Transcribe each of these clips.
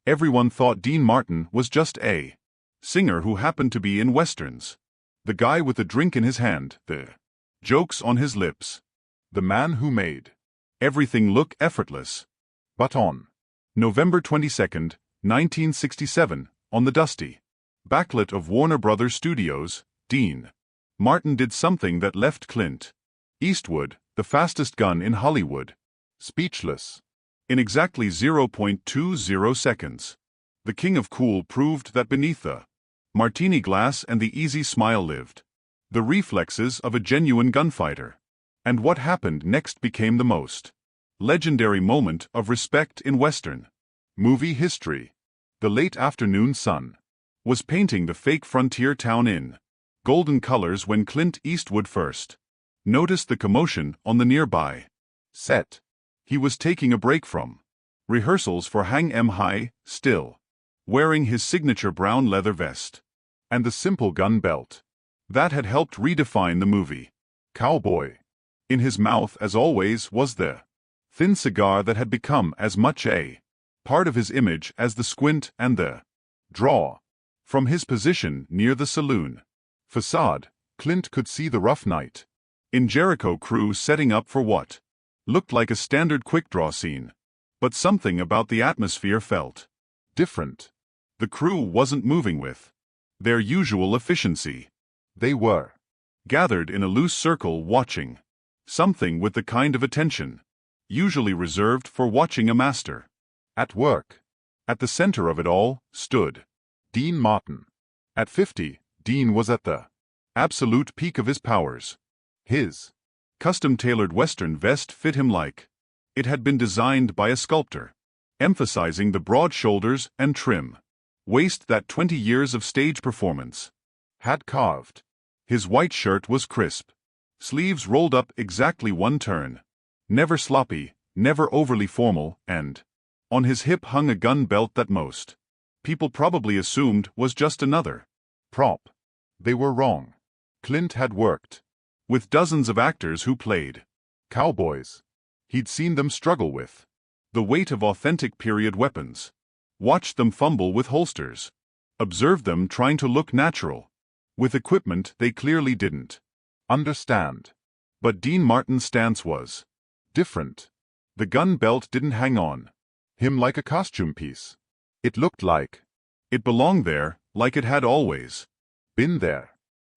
Everyone thought Dean Martin was just a singer who happened to be in westerns. The guy with the drink in his hand, the jokes on his lips. The man who made everything look effortless. But on November 22, 1967, on the dusty backlit of Warner Brothers Studios, Dean Martin did something that left Clint Eastwood, the fastest gun in Hollywood, speechless. In exactly 0.20 seconds, the king of cool proved that beneath the martini glass and the easy smile lived the reflexes of a genuine gunfighter. And what happened next became the most legendary moment of respect in Western movie history. The late afternoon sun was painting the fake frontier town in golden colors when Clint Eastwood first noticed the commotion on the nearby set. He was taking a break from rehearsals for Hang 'Em High, still wearing his signature brown leather vest and the simple gun belt that had helped redefine the movie cowboy. In his mouth, as always, was the thin cigar that had become as much a part of his image as the squint and the draw. From his position near the saloon facade, Clint could see the rough night in Jericho crew setting up for what looked like a standard quick-draw scene. But something about the atmosphere felt different. The crew wasn't moving with their usual efficiency. They were gathered in a loose circle watching something with the kind of attention usually reserved for watching a master at work. At the center of it all stood Dean Martin. At 50, Dean was at the absolute peak of his powers. His custom-tailored Western vest fit him like it had been designed by a sculptor, emphasizing the broad shoulders and trim waist that 20 years of stage performance had carved. His white shirt was crisp, sleeves rolled up exactly one turn, never sloppy, never overly formal, and on his hip hung a gun belt that most people probably assumed was just another prop. They were wrong. Clint had worked with dozens of actors who played cowboys. He'd seen them struggle with the weight of authentic period weapons, watched them fumble with holsters, observed them trying to look natural with equipment they clearly didn't understand. But Dean Martin's stance was different. The gun belt didn't hang on him like a costume piece. It looked like it belonged there, like it had always been there.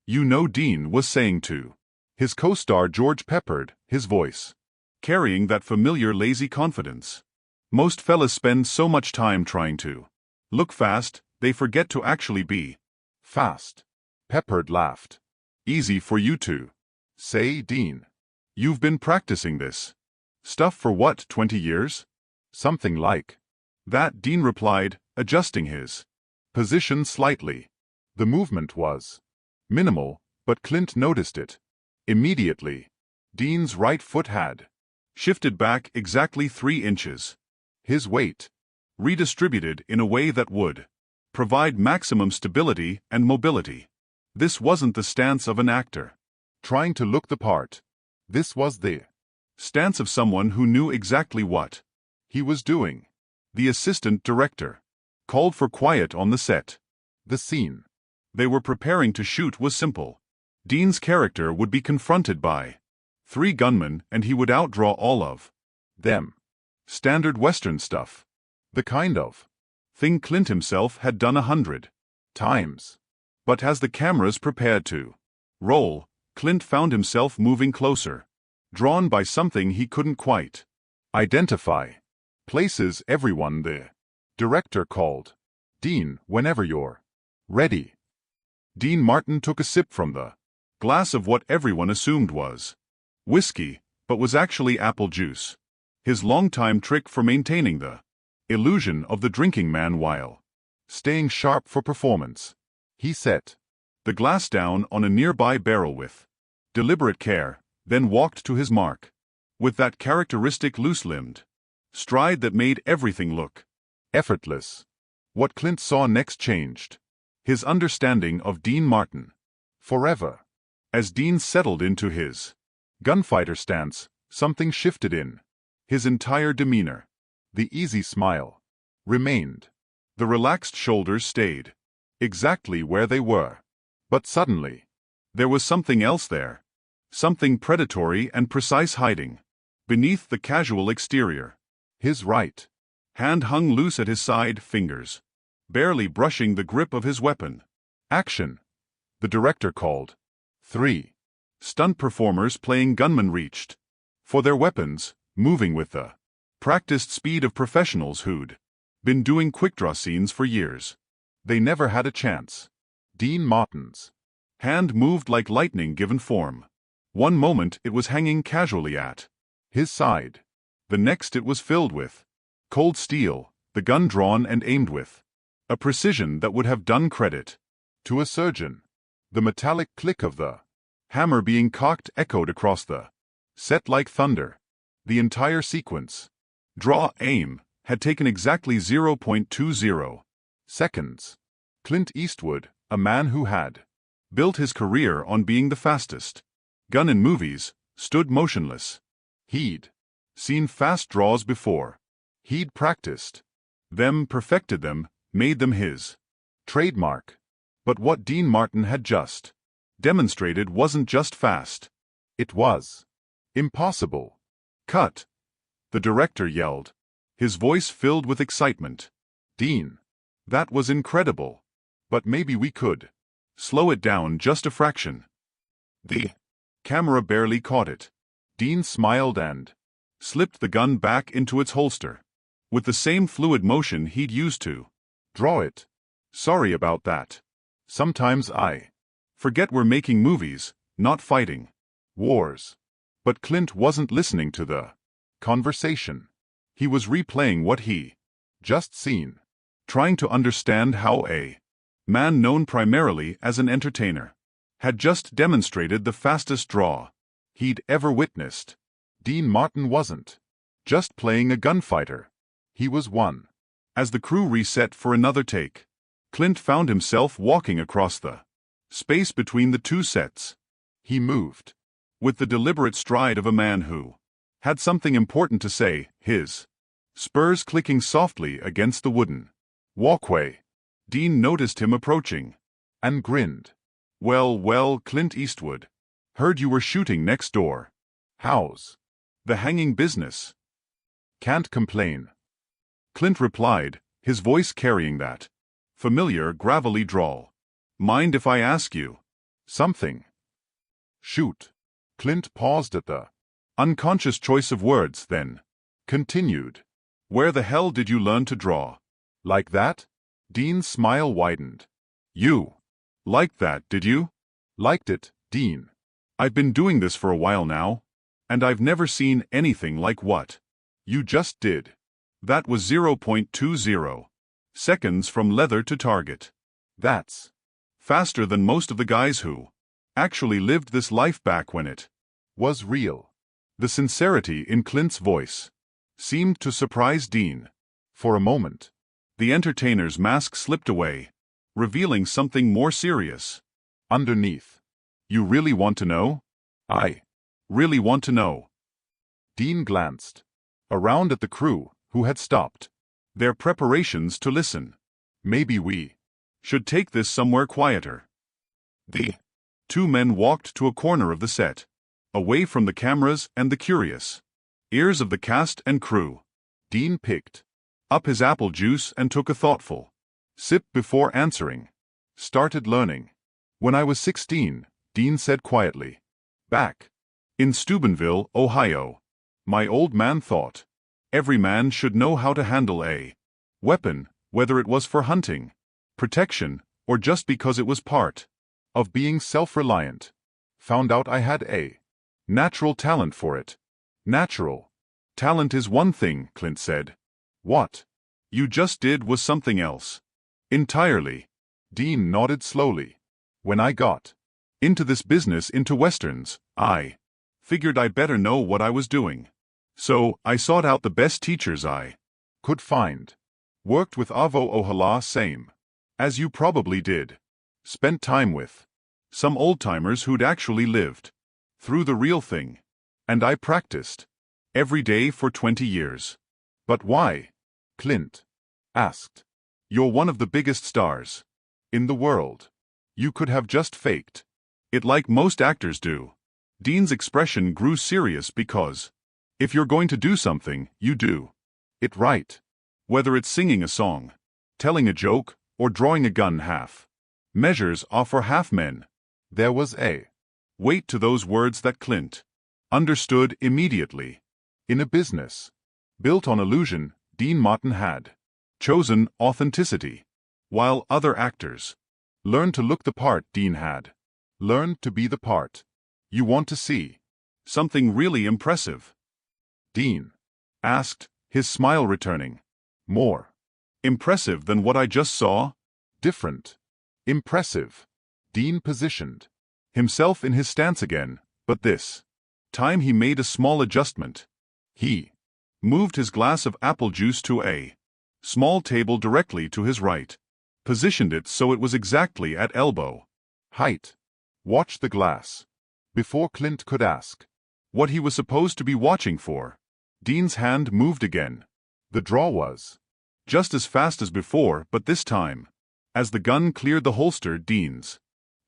You know, Dean was saying to his co-star George, peppered his voice, carrying that familiar lazy confidence. Most fellas spend so much time trying to look fast, they forget to actually be fast. Peppered laughed. Easy for you to say, Dean. You've been practicing this stuff for what, 20 years? Something like that, Dean replied, adjusting his position slightly. The movement was minimal, but Clint noticed it immediately. Dean's right foot had shifted back exactly 3 inches. His weight redistributed in a way that would provide maximum stability and mobility. This wasn't the stance of an actor trying to look the part. This was the stance of someone who knew exactly what he was doing. The assistant director called for quiet on the set. The scene they were preparing to shoot was simple. Dean's character would be confronted by 3 gunmen and he would outdraw all of them. Standard Western stuff. The kind of thing Clint himself had done 100 times. But as the cameras prepared to roll, Clint found himself moving closer, drawn by something he couldn't quite identify. Places, everyone, the director called. Dean, whenever you're ready. Dean Martin took a sip from the glass of what everyone assumed was whiskey, but was actually apple juice. His longtime trick for maintaining the illusion of the drinking man while staying sharp for performance. He set the glass down on a nearby barrel with deliberate care, then walked to his mark with that characteristic loose-limbed stride that made everything look effortless. What Clint saw next changed his understanding of Dean Martin forever. As Dean settled into his gunfighter stance, something shifted in his entire demeanor. The easy smile remained, The relaxed shoulders stayed exactly where they were. But suddenly, there was something else there. Something predatory and precise hiding beneath the casual exterior. His right hand hung loose at his side, fingers barely brushing the grip of his weapon. Action, the director called. 3 stunt performers playing gunmen reached for their weapons, moving with the practiced speed of professionals who'd been doing quick-draw scenes for years. They never had a chance. Dean Martin's hand moved like lightning given form. One moment it was hanging casually at his side. The next it was filled with cold steel, the gun drawn and aimed with a precision that would have done credit to a surgeon. The metallic click of the hammer being cocked echoed across the set like thunder. The entire sequence, draw, aim, had taken exactly 0.20 seconds. Clint Eastwood, a man who had built his career on being the fastest gun in movies, stood motionless. He'd seen fast draws before. He'd practiced them, perfected them, made them his trademark. But what Dean Martin had just demonstrated wasn't just fast. It was impossible. Cut! The director yelled, his voice filled with excitement. Dean, that was incredible. But maybe we could slow it down just a fraction. The camera barely caught it. Dean smiled and slipped the gun back into its holster with the same fluid motion he'd used to draw it. Sorry about that. Sometimes I forget we're making movies, not fighting wars. But Clint wasn't listening to the conversation. He was replaying what he just seen, trying to understand how a man known primarily as an entertainer had just demonstrated the fastest draw he'd ever witnessed. Dean Martin wasn't just playing a gunfighter. He was one. As the crew reset for another take, Clint found himself walking across the space between the two sets. He moved with the deliberate stride of a man who had something important to say, his spurs clicking softly against the wooden walkway. Dean noticed him approaching and grinned. Well, Clint Eastwood. Heard you were shooting next door. How's the hanging business? Can't complain. Clint replied, his voice carrying that familiar, gravelly drawl. Mind if I ask you something? Shoot. Clint paused at the unconscious choice of words, then continued. Where the hell did you learn to draw? Like that? Dean's smile widened. You liked that, did you? Liked it, Dean. I've been doing this for a while now, and I've never seen anything like what you just did. That was 0.20 seconds from leather to target. That's faster than most of the guys who actually lived this life back when it was real. The sincerity in Clint's voice seemed to surprise Dean. For a moment, the entertainer's mask slipped away, revealing something more serious underneath. You really want to know? I really want to know. Dean glanced around at the crew, who had stopped their preparations to listen. Maybe we should take this somewhere quieter. The two men walked to a corner of the set, away from the cameras and the curious ears of the cast and crew. Dean picked up his apple juice and took a thoughtful sip before answering. Started learning when I was 16, Dean said quietly. Back in Steubenville, Ohio. My old man thought every man should know how to handle a weapon, whether it was for hunting, protection, or just because it was part of being self-reliant. Found out I had a natural talent for it. Natural talent is one thing, Clint said. What you just did was something else. Entirely. Dean nodded slowly. When I got into this business, into westerns, I figured I'd better know what I was doing. So, I sought out the best teachers I could find. Worked with Avo Ohala, same as you probably did. Spent time with some old-timers who'd actually lived through the real thing. And I practiced every day for 20 years. But why? Clint asked. You're one of the biggest stars in the world. You could have just faked it like most actors do. Dean's expression grew serious because if you're going to do something, you do it right. Whether it's singing a song, telling a joke, or drawing a gun, half measures are for half men. There was a weight to those words that Clint understood immediately. In a business built on illusion, Dean Martin had chosen authenticity. While other actors learned to look the part, Dean had learned to be the part. You want to see something really impressive? Dean asked, his smile returning. More impressive than what I just saw? Different. Impressive. Dean positioned himself in his stance again, but this time he made a small adjustment. He moved his glass of apple juice to a small table directly to his right, positioned it so it was exactly at elbow height. Watch the glass. Before Clint could ask what he was supposed to be watching for, Dean's hand moved again. The draw was just as fast as before, but this time, as the gun cleared the holster, Dean's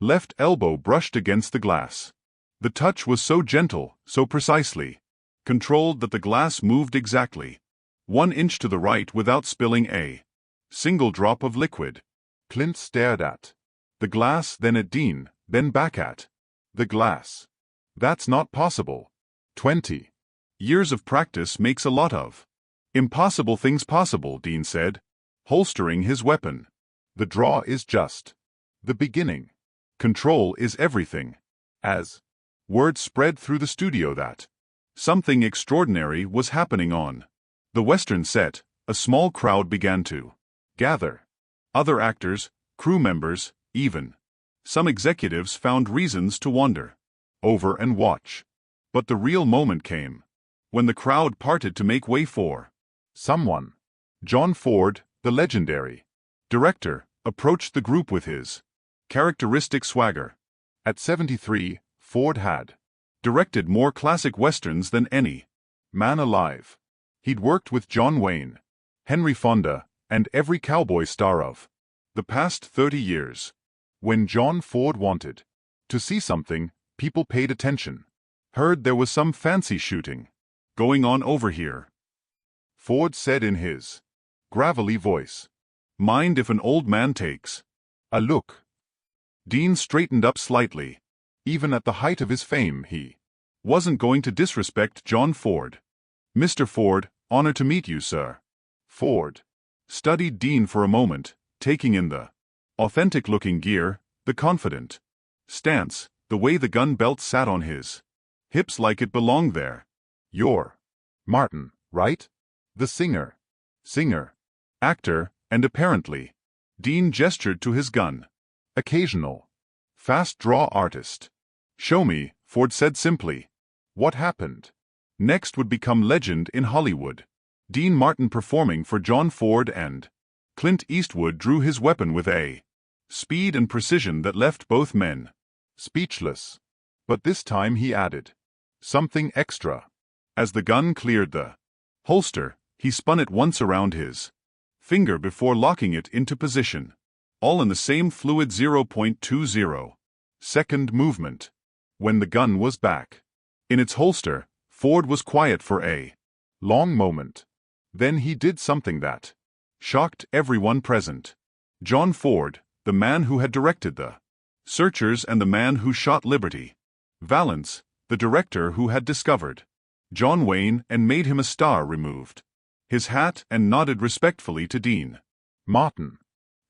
left elbow brushed against the glass. The touch was so gentle, so precisely controlled that the glass moved exactly 1 inch to the right without spilling a single drop of liquid. Clint stared at the glass, then at Dean, then back at the glass. That's not possible. 20 years of practice makes a lot of impossible things possible, Dean said, holstering his weapon. The draw is just the beginning. Control is everything. As word spread through the studio that something extraordinary was happening on the Western set, a small crowd began to gather. Other actors, crew members, even some executives found reasons to wander over and watch. But the real moment came when the crowd parted to make way for someone. John Ford, the legendary director, approached the group with his characteristic swagger. At 73, Ford had directed more classic westerns than any man alive. He'd worked with John Wayne, Henry Fonda, and every cowboy star of the past 30 years. When John Ford wanted to see something, people paid attention. Heard there was some fancy shooting going on over here. Ford said in his gravelly voice, "Mind if an old man takes a look?" Dean straightened up slightly. Even at the height of his fame, he wasn't going to disrespect John Ford. "Mr. Ford, honor to meet you, sir." Ford studied Dean for a moment, taking in the authentic-looking gear, the confident stance, the way the gun belt sat on his hips like it belonged there. "You're Martin, right? The singer, actor, and apparently," Dean gestured to his gun, "occasional fast draw artist." "Show me," Ford said simply. What happened next would become legend in Hollywood. Dean Martin performing for John Ford and Clint Eastwood drew his weapon with a speed and precision that left both men speechless. But this time he added something extra. As the gun cleared the holster, he spun it once around his finger before locking it into position, all in the same fluid 0.20 second movement. When the gun was back in its holster, Ford was quiet for a long moment. Then he did something that shocked everyone present. John Ford, the man who had directed The Searchers and the man who shot Liberty Valance, the director who had discovered John Wayne and made him a star, removed his hat and nodded respectfully to Dean Martin.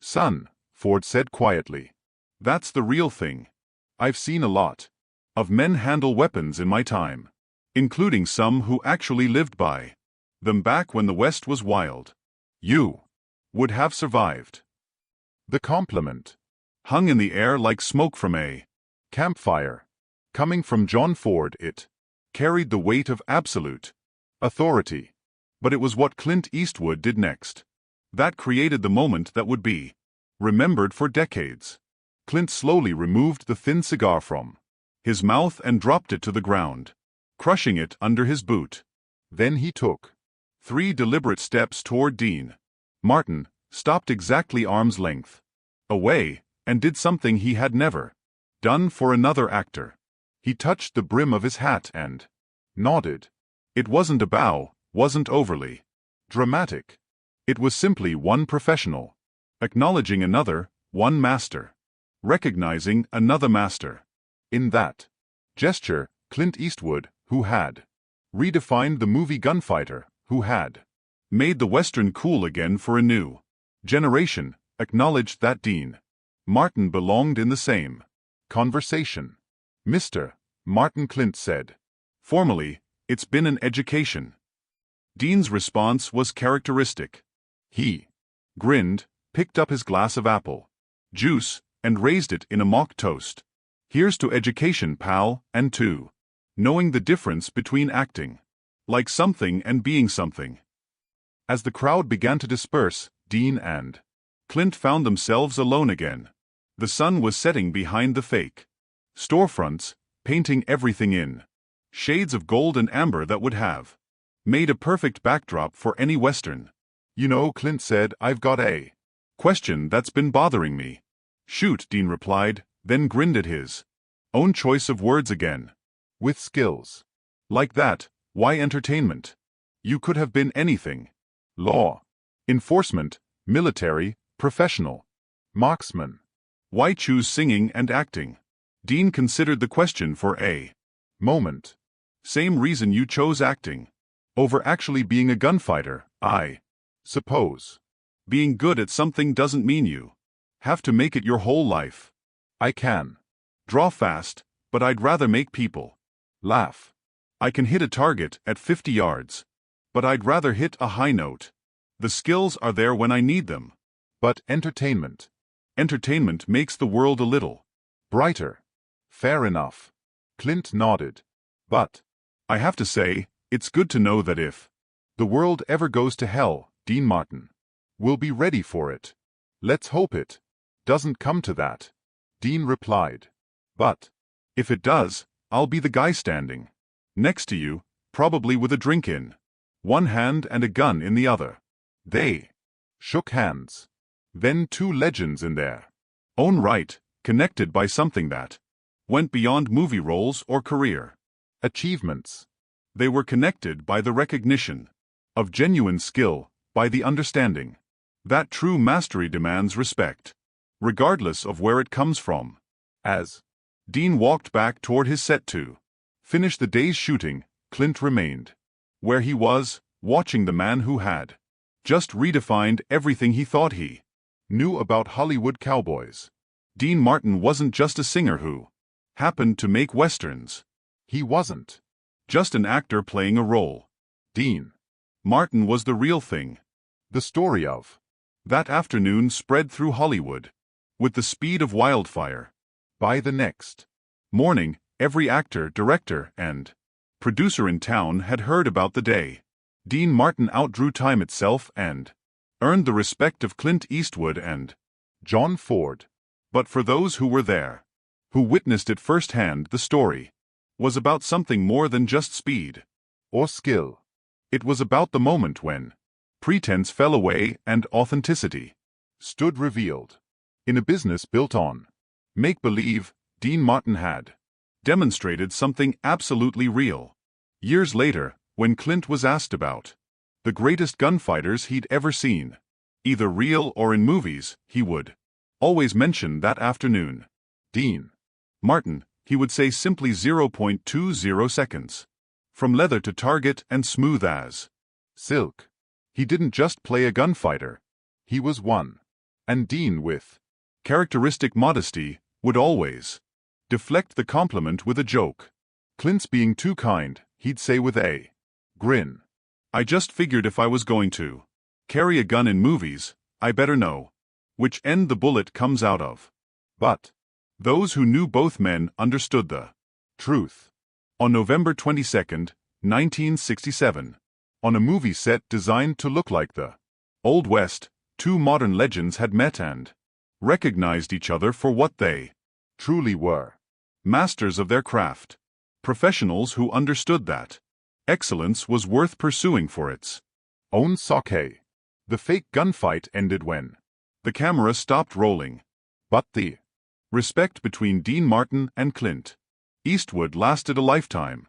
"Son," Ford said quietly, "that's the real thing. I've seen a lot of men handle weapons in my time, including some who actually lived by them back when the West was wild. You would have survived." The compliment hung in the air like smoke from a campfire. Coming from John Ford, it carried the weight of absolute authority. But it was what Clint Eastwood did next that created the moment that would be remembered for decades. Clint slowly removed the thin cigar from his mouth and dropped it to the ground, crushing it under his boot. Then he took 3 deliberate steps toward Dean Martin, stopped exactly arm's length away, and did something he had never done for another actor. He touched the brim of his hat and nodded. It wasn't a bow, wasn't overly dramatic. It was simply one professional acknowledging another, one master recognizing another master. In that gesture, Clint Eastwood, who had redefined the movie Gunfighter, who had made the Western cool again for a new generation, acknowledged that Dean Martin belonged in the same conversation. "Mr. Martin," Clint said. "Formally, it's been an education." Dean's response was characteristic. He grinned, picked up his glass of apple juice, and raised it in a mock toast. "Here's to education, pal, and to knowing the difference between acting like something and being something." As the crowd began to disperse, Dean and Clint found themselves alone again. The sun was setting behind the fake storefronts, painting everything in shades of gold and amber that would have made a perfect backdrop for any Western. "You know," Clint said, "I've got a question that's been bothering me." "Shoot," Dean replied, then grinned at his own choice of words again. "With skills like that, why entertainment? You could have been anything. Law enforcement, military, professional, marksman. Why choose singing and acting?" Dean considered the question for a moment. "Same reason you chose acting over actually being a gunfighter, I suppose. Being good at something doesn't mean you have to make it your whole life. I can draw fast, but I'd rather make people laugh. I can hit a target at 50 yards, but I'd rather hit a high note. The skills are there when I need them. But entertainment makes the world a little brighter." "Fair enough." Clint nodded. "But I have to say, it's good to know that if the world ever goes to hell, Dean Martin will be ready for it." "Let's hope it doesn't come to that," Dean replied. "But if it does, I'll be the guy standing next to you, probably with a drink in one hand and a gun in the other." They shook hands. Then two legends in their own right, connected by something that went beyond movie roles or career achievements. They were connected by the recognition of genuine skill, by the understanding that true mastery demands respect, regardless of where it comes from. As Dean walked back toward his set to finish the day's shooting, Clint remained where he was, watching the man who had just redefined everything he thought he knew about Hollywood cowboys. Dean Martin wasn't just a singer who happened to make westerns. He wasn't just an actor playing a role. Dean Martin was the real thing. The story of that afternoon spread through Hollywood with the speed of wildfire. By the next morning, every actor, director, and producer in town had heard about the day. Dean Martin outdrew time itself and earned the respect of Clint Eastwood and John Ford. But for those who were there, who witnessed it firsthand, the story was about something more than just speed or skill. It was about the moment when pretense fell away and authenticity stood revealed. In a business built on make-believe, Dean Martin had demonstrated something absolutely real. Years later, when Clint was asked about the greatest gunfighters he'd ever seen, either real or in movies, he would always mention that afternoon. Dean Martin, he would say simply 0.20 seconds. From leather to target and smooth as silk. He didn't just play a gunfighter. He was one. And Dean, with characteristic modesty, would always deflect the compliment with a joke. Clint's being too kind, he'd say with a grin. "I just figured if I was going to carry a gun in movies, I better know which end the bullet comes out of." But those who knew both men understood the truth. On November 22, 1967, on a movie set designed to look like the Old West, two modern legends had met and recognized each other for what they truly were: masters of their craft, professionals who understood that excellence was worth pursuing for its own sake. The fake gunfight ended when the camera stopped rolling. But the respect between Dean Martin and Clint Eastwood lasted a lifetime.